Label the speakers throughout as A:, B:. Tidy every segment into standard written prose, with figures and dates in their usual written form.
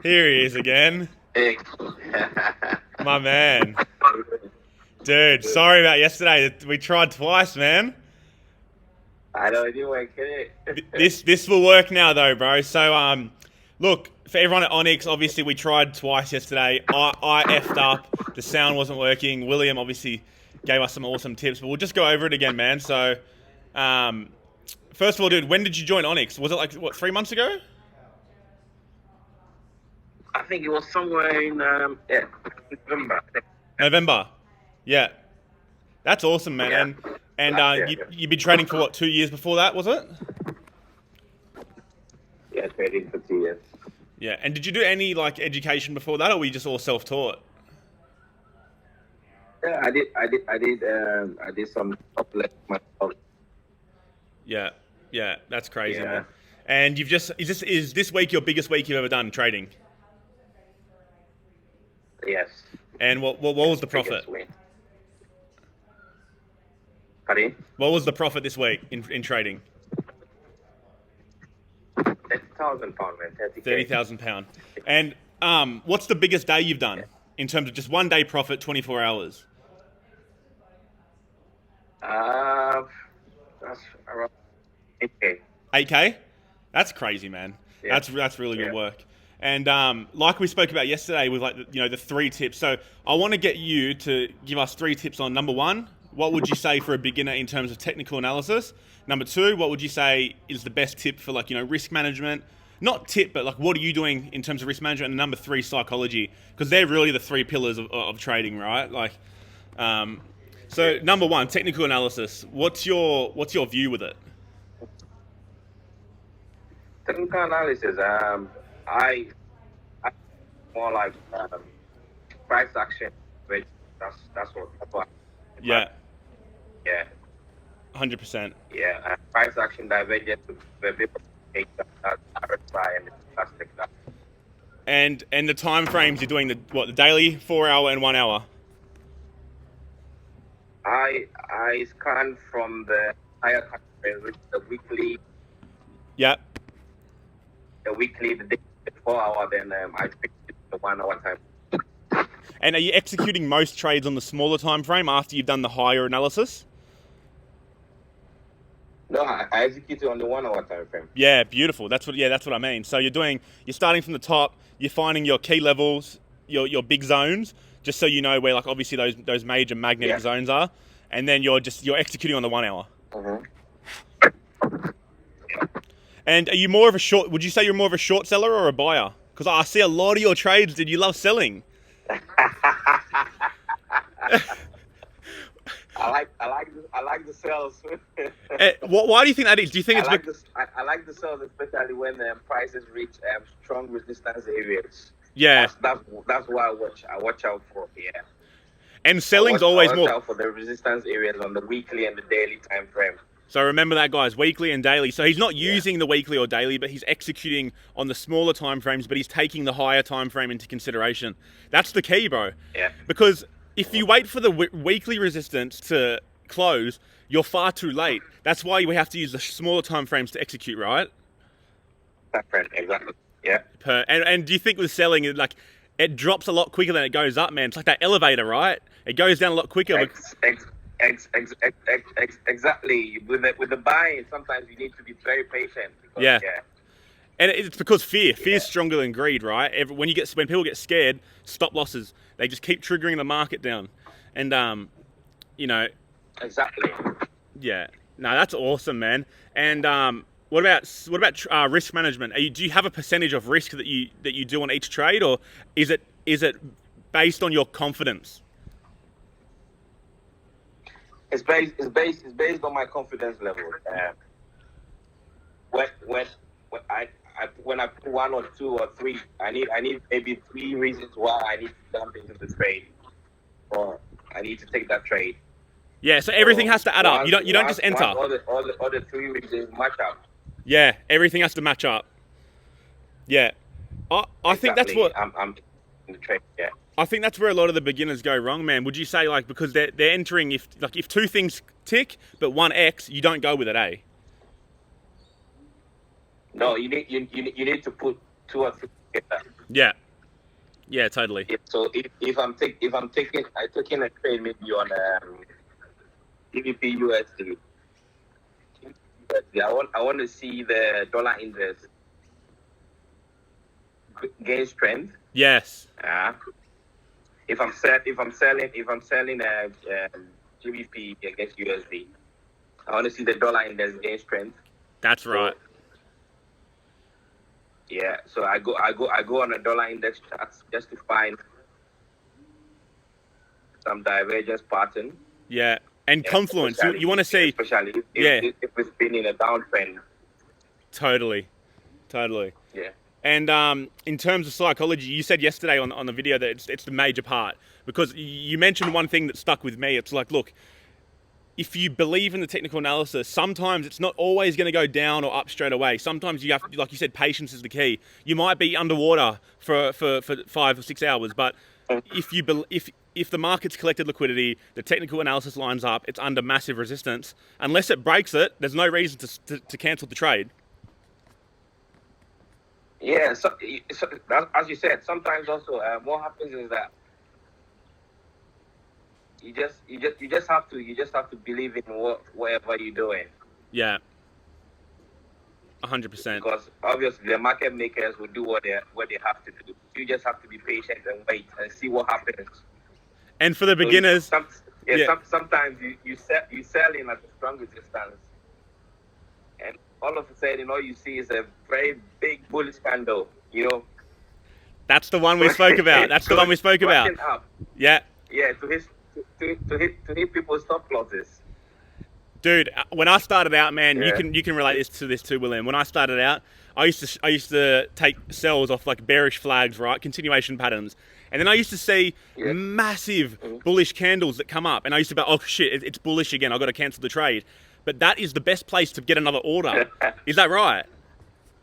A: Here he is again.
B: Hey.
A: My man. Dude, sorry about yesterday. We tried twice, man.
B: I know you weren't kidding.
A: This will work now though, bro. So look, for everyone at Onyx, obviously we tried twice yesterday. I effed up. The sound wasn't working. William obviously gave us some awesome tips, but we'll just go over it again, man. So first of all, dude, when did you join Onyx? Was it like what, 3 months ago?
B: I think it was somewhere in November.
A: November. Yeah. That's awesome, man.
B: Yeah.
A: And you've been training for what, 2 years before that, was it?
B: Yeah, trading for 2 years.
A: Yeah. And did you do any like education before that, or were you just all self-taught?
B: Yeah, I did some uplift myself.
A: Yeah. Yeah. That's crazy,
B: Yeah.
A: man. And you've just is this week your biggest week you've ever done trading?
B: Yes.
A: And what was the profit?
B: Pardon?
A: What was the profit this week in trading?
B: £30,000, man.
A: £30,000. And what's the biggest day you've done in terms of just 1 day profit, 24 hours?
B: That's around 8K.
A: 8K? That's crazy, man.
B: Yeah.
A: That's really good
B: Yeah.
A: work. And like we spoke about yesterday with like the 3 tips. So I want to get you to give us 3 tips on number 1. What would you say for a beginner in terms of technical analysis? Number 2, what would you say is the best tip for like risk management? Not tip, but like what are you doing in terms of risk management? And number 3, psychology, because they're really the 3 pillars of trading, right? Like, so number 1, technical analysis. What's your view with it?
B: Technical analysis. I more like price action. Which that's what.
A: Yeah.
B: Yeah.
A: 100%.
B: Yeah. Price action divergence to the people take that RSI and plastic.
A: And the time frames you're doing the daily, 4 hour and 1 hour.
B: I scan from the higher country, which the weekly.
A: Yeah.
B: The weekly, the 4 hour, then I pick the 1 hour time.
A: And are you executing most trades on the smaller time frame after you've done the higher analysis?
B: No, I execute it on the 1 hour time frame.
A: Yeah, beautiful. That's what I mean. So you're starting from the top, you're finding your key levels, your big zones, just so you know where like obviously those major magnetic zones are, and then you're executing on the 1 hour.
B: Mm-hmm.
A: And are you more of a short? Would you say you're more of a short seller or a buyer? Because I see a lot of your trades, dude. You love selling.
B: I like the sales.
A: Why do you think that is? Do you think
B: I like the sales, especially when prices reach strong resistance areas.
A: Yeah,
B: that's what I watch out for. Yeah.
A: And selling's always
B: I watch
A: more
B: out for the resistance areas on the weekly and the daily time frame.
A: So remember that, guys, weekly and daily. So he's not using the weekly or daily, but he's executing on the smaller time frames, but he's taking the higher time frame into consideration. That's the key, bro.
B: Yeah.
A: Because if you wait for the weekly resistance to close, you're far too late. That's why we have to use the smaller time frames to execute, right?
B: Exactly. Yeah.
A: And do you think with selling, like, it drops a lot quicker than it goes up, man? It's like that elevator, right? It goes down a lot quicker.
B: Exactly. With the buying, sometimes you need to be very patient.
A: Yeah. And it's because fear's stronger than greed, right? When people get scared, stop losses. They just keep triggering the market down, and
B: Exactly.
A: Yeah. No, that's awesome, man. And what about risk management? Do you have a percentage of risk that you do on each trade, or is it based on your confidence?
B: It's based on my confidence level. When I put 1 or 2 or 3, I need maybe 3 reasons why I need to jump into the trade, or I need to take that trade.
A: Yeah, so everything has to add up. You don't just enter.
B: All the 3 reasons match up.
A: Yeah, everything has to match up. Yeah, I think that's what
B: I'm in the trade. Yeah.
A: I think that's where a lot of the beginners go wrong, man. Would you say, like, because they're entering if 2 things tick but 1 X, you don't go with it, eh?
B: No, you need to put 2 or 3 together.
A: Yeah, totally.
B: Yeah, so if I'm taking a trade maybe on GBP USD. I want to see the dollar index gain strength.
A: Yes.
B: If I'm selling GBP against USD, I want to see the dollar index gain strength.
A: That's right.
B: So, yeah, so I go on a dollar index charts just to find some divergence pattern.
A: Yeah, and confluence. You want to see,
B: especially if it's been in a downtrend.
A: Totally.
B: Yeah.
A: And in terms of psychology, you said yesterday on the video that it's the major part, because you mentioned one thing that stuck with me. It's like, look, if you believe in the technical analysis, sometimes it's not always going to go down or up straight away. Sometimes you have, like you said, patience is the key. You might be underwater for 5 or 6 hours, but if the market's collected liquidity, the technical analysis lines up, it's under massive resistance. Unless it breaks it, there's no reason to cancel the trade.
B: Yeah, so as you said, sometimes also what happens is that you just have to believe in whatever you're doing.
A: Yeah. 100%.
B: Because obviously the market makers will do what they have to do. You just have to be patient and wait and see what happens.
A: And for the beginners,
B: sometimes you sell in at a strong resistance, and all of a sudden all you see is a very big bullish candle. You know.
A: That's the one we spoke about. That's the one we spoke about.
B: Up.
A: Yeah.
B: Yeah, to hit people's stop losses.
A: Dude, when I started out, man, you can relate to this too, William. When I started out, I used to take sells off like bearish flags, right? Continuation patterns. And then I used to see massive bullish candles that come up, and I used to be, oh shit, it's bullish again. I've got to cancel the trade. But that is the best place to get another order. Is that right?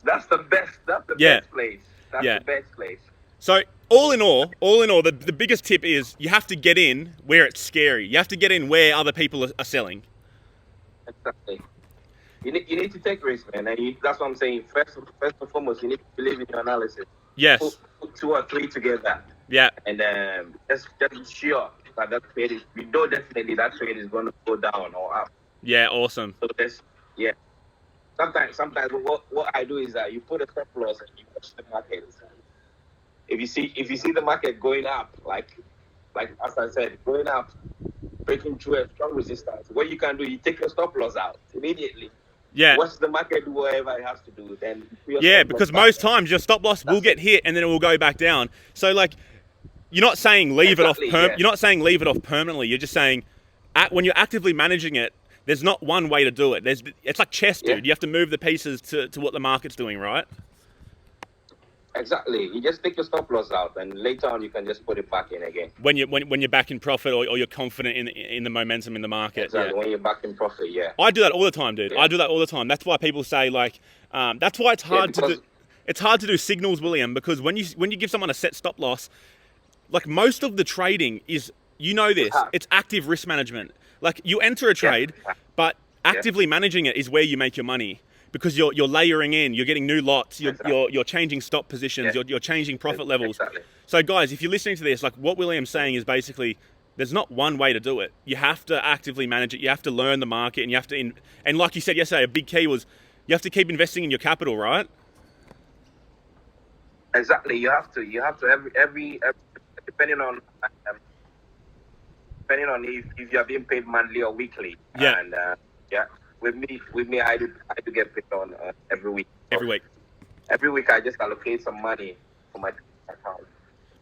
B: That's the best. That's the best place. That's the best place.
A: So all in all, the biggest tip is you have to get in where it's scary. You have to get in where other people are selling.
B: Exactly. You need to take risks, man. And that's what I'm saying. First and foremost, you need to believe in your analysis.
A: Yes.
B: Put 2 or 3 together.
A: Yeah.
B: And just be sure that trade is. We know definitely that trade is going to go down or up.
A: Yeah. Awesome.
B: So Sometimes what I do is that you put a stop loss and you watch the market. If you see the market going up, like as I said, going up, breaking through a strong resistance, what you can do, you take your stop loss out immediately.
A: Yeah.
B: Watch the market do whatever it has to do. Then
A: because most times your stop loss will get hit and then it will go back down. So like, you're not saying leave it off. You're not saying leave it off permanently. You're just saying, when you're actively managing it, there's not one way to do it. It's like chess, dude. You have to move the pieces to what the market's doing, right?
B: Exactly. You just take your stop loss out, and later on you can just put it back in again.
A: When you're back in profit or you're confident in the momentum in the market.
B: Exactly. When you're back in profit,
A: I do that all the time, dude. I do that all the time. That's why people say like, that's why it's hard to do. It's hard to do signals, William, because when you give someone a set stop loss, like most of the trading is, it's active risk management. Like you enter a trade, but actively managing it is where you make your money. Because you're layering in, you're getting new lots, you're changing stop positions, you're changing profit levels.
B: Exactly.
A: So guys, if you're listening to this, like what William's saying is basically, there's not one way to do it. You have to actively manage it. You have to learn the market, and you have to, and like you said yesterday, a big key was you have to keep investing in your capital, right?
B: Exactly. You have to every depending on if you are being paid monthly or weekly.
A: Yeah.
B: And With me, I do get paid on every week.
A: Every week.
B: Every week, I just allocate some money for my account.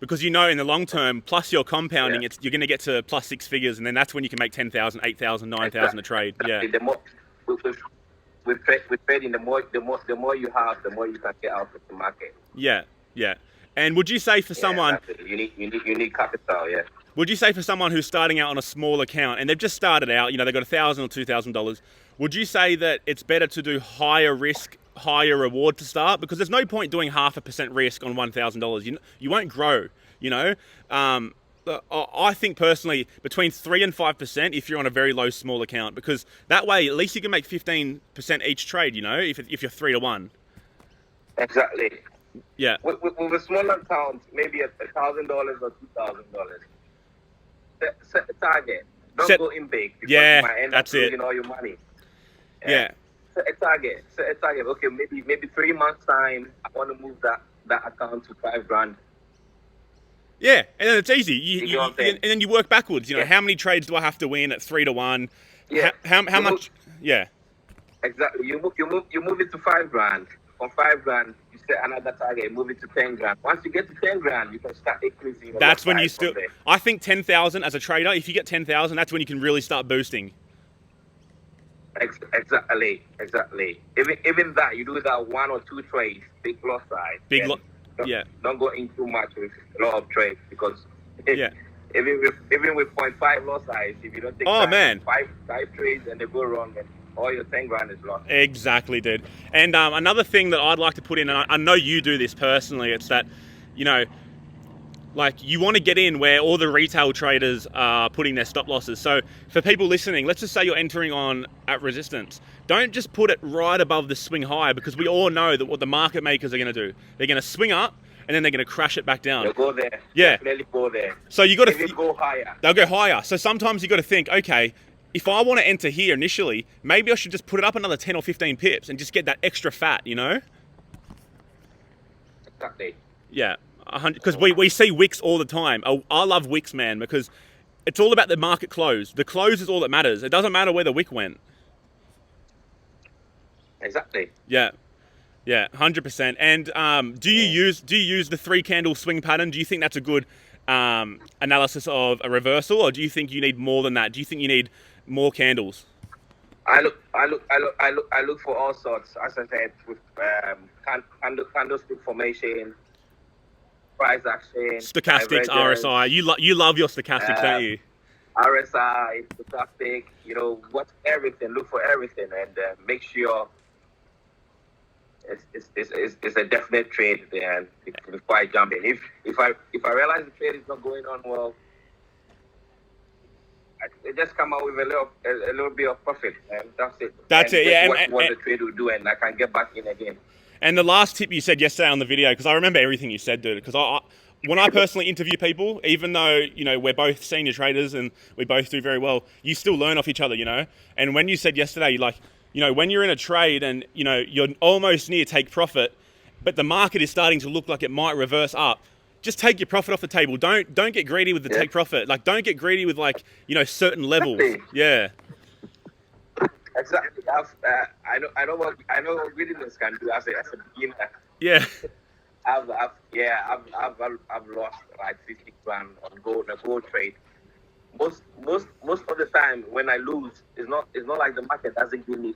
A: Because in the long term, plus you're compounding, you're going to get to plus 6 figures, and then that's when you can make 10,000, 8,000, 9,000 a trade.
B: Exactly.
A: Yeah.
B: The more with trading, the more you have, the more you can get out of the market.
A: Yeah. And would you say for someone
B: you need capital, yeah.
A: Would you say for someone who's starting out on a small account and they've just started out, they've got $1,000 or $2,000, would you say that it's better to do higher risk, higher reward to start? Because there's no point doing 0.5% risk on $1,000. You won't grow. I think personally between 3 and 5% if you're on a very low small account, because that way at least you can make 15% each trade. If you're 3 to 1.
B: Exactly.
A: Yeah.
B: With a small account, maybe $1,000 or $2,000. Set a target. Don't go in big because
A: Yeah,
B: you might end up
A: that's it.
B: losing all your money.
A: Yeah.
B: Set a target. Set a target. Okay, maybe 3 months time. I want to move that account to $5,000.
A: Yeah, and then it's easy.
B: You get what I'm saying?
A: And then you work backwards. You know,
B: Yeah.
A: how many trades do I have to win at 3-1?
B: Yeah.
A: How
B: You
A: much? Yeah.
B: Exactly. You move it to $5,000. From $5,000, you set another target. Move it to $10,000. Once you get to $10,000, you can start increasing. Your
A: That's
B: lot
A: when you
B: size
A: still.
B: from there.
A: I think 10,000 as a trader. If you get 10,000, that's when you can really start boosting.
B: Exactly. Even that, you do that 1 or 2 trades, big loss size.
A: Yeah.
B: Don't go in too much with a lot of trades because
A: Yeah.
B: even with 0.5 loss size, if you don't take five trades and they go wrong, and all your $10,000 is lost.
A: Exactly, dude. And another thing that I'd like to put in, and I know you do this personally, it's that, you know, like you want to get in where all the retail traders are putting their stop losses. So for people listening, let's just say you're entering on at resistance. Don't just put it right above the swing high, because we all know that what the market makers are going to do. They're going to swing up and then they're going to crash it back down.
B: They'll go there.
A: Yeah.
B: Definitely go there.
A: So you got to
B: go higher.
A: They'll go higher. So sometimes you got to think, okay, if I want to enter here initially, maybe I should just put it up another 10 or 15 pips and just get that extra fat, you know?
B: Exactly.
A: Yeah. Because we see wicks all the time. I love wicks, man, because it's all about the market close. The close is all that matters. It doesn't matter where the wick went.
B: Exactly.
A: Yeah, 100%. And do you use the 3 candle swing pattern? Do you think that's a good analysis of a reversal, or do you think you need more than that? Do you think you need more candles?
B: I look for all sorts. As I said, with candlestick formation, price action,
A: Stochastics, RSI. You love your stochastics, don't you?
B: RSI, stochastic. Watch everything. Look for everything, and make sure it's a definite trade there before I jump in. If I realize the trade is not going on well, I just come out with a little bit of profit, and that's it.
A: That's it. Yeah.
B: What the trade will do, and I can get back in again.
A: And the last tip you said yesterday on the video, because I remember everything you said, dude. Because when I personally interview people, even though we're both senior traders and we both do very well, you still learn off each other, And when you said yesterday, when you're in a trade and you're almost near take profit, but the market is starting to look like it might reverse up, just take your profit off the table. Don't get greedy with the take profit. Don't get greedy with certain levels.
B: Exactly.
A: Yeah.
B: Exactly. I know what greediness can do as a beginner.
A: Yeah.
B: I've lost like 50 grand on a gold trade. Most of the time when I lose, it's not like the market doesn't give me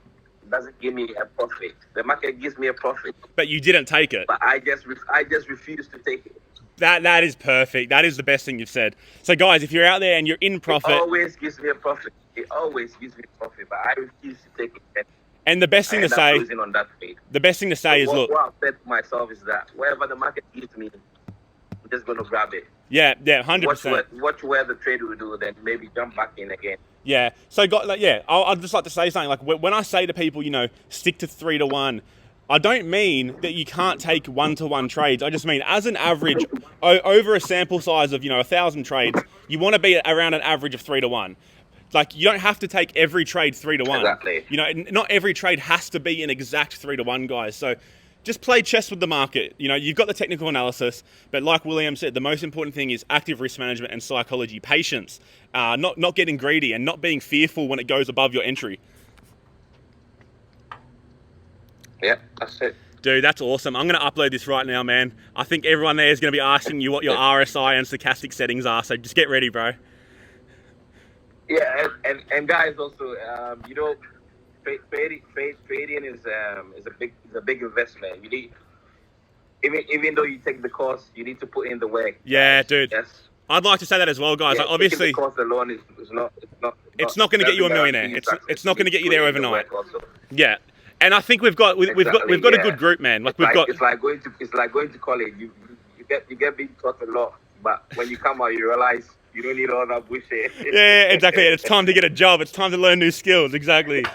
B: a profit. The market gives me a profit.
A: But you didn't take it.
B: But I just refuse to take it.
A: That is perfect. That is the best thing you've said. So guys, if you're out there and you're in profit,
B: it always gives me a profit. It always gives me a profit, but I refuse to take it.
A: And the best thing to say,
B: on that trade.
A: The best thing to say is, look.
B: What I've said to myself is that wherever the market gives me, I'm just going to grab it.
A: Yeah, 100%.
B: Watch where the trade will do, then maybe jump back in again.
A: Yeah. So, I'd just like to say something. When I say to people, stick to 3-1, I don't mean that you can't take 1-to-1 trades. I just mean as an average, over a sample size of 1,000 trades, you want to be around an average of 3-1. You don't have to take every trade 3-1.
B: Exactly.
A: Not every trade has to be an exact 3-1, guys. So just play chess with the market. You've got the technical analysis, but like William said, the most important thing is active risk management and psychology, patience, not getting greedy and not being fearful when it goes above your entry.
B: Yeah, that's it.
A: Dude, that's awesome. I'm going to upload this right now, man. I think everyone there is going to be asking you what your RSI and stochastic settings are, so just get ready, bro.
B: Yeah, and guys also, trading is a big investment. You need, even though you take the course, you need to put in the work.
A: Yeah,
B: guys.
A: dude.
B: Yes.
A: I'd like to say that as well, guys. Obviously,
B: the course alone is not.
A: It's not going to get you a millionaire. It's not going to get you there overnight. Yeah. And I think we've got a good group, man. It's
B: like going to college. You get being taught a lot, but when you come out, you realize you don't need all that bullshit.
A: Yeah, exactly. It's time to get a job. It's time to learn new skills. Exactly.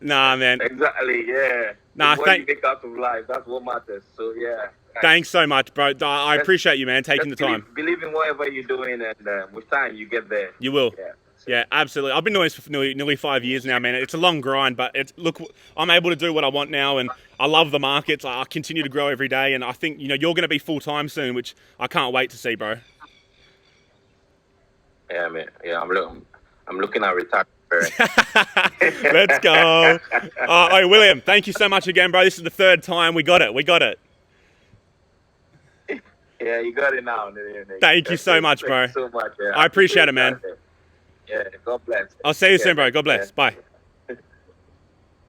A: Nah, man.
B: Exactly, yeah.
A: Nah,
B: It's what you make out of life. That's what matters. So, yeah.
A: thanks so much, bro. I
B: Let's-
A: appreciate you, man, taking the time.
B: Believe in whatever you're doing, and with time, you get there.
A: You will.
B: Yeah.
A: Yeah, absolutely. I've been doing this for nearly 5 years now, man. It's a long grind, but look, I'm able to do what I want now, and I love the markets. I continue to grow every day, and I think you're going to be full time soon, which I can't wait to see, bro.
B: Yeah, man. Yeah, I'm looking at retirement.
A: Let's go. Hey, William, thank you so much again, bro. This is the third time we got it.
B: Yeah, you got it now.
A: Thank you so much, bro.
B: Thank you so much. Yeah.
A: I appreciate it, man.
B: Yeah, God bless.
A: I'll see you soon, bro. God bless. Bye.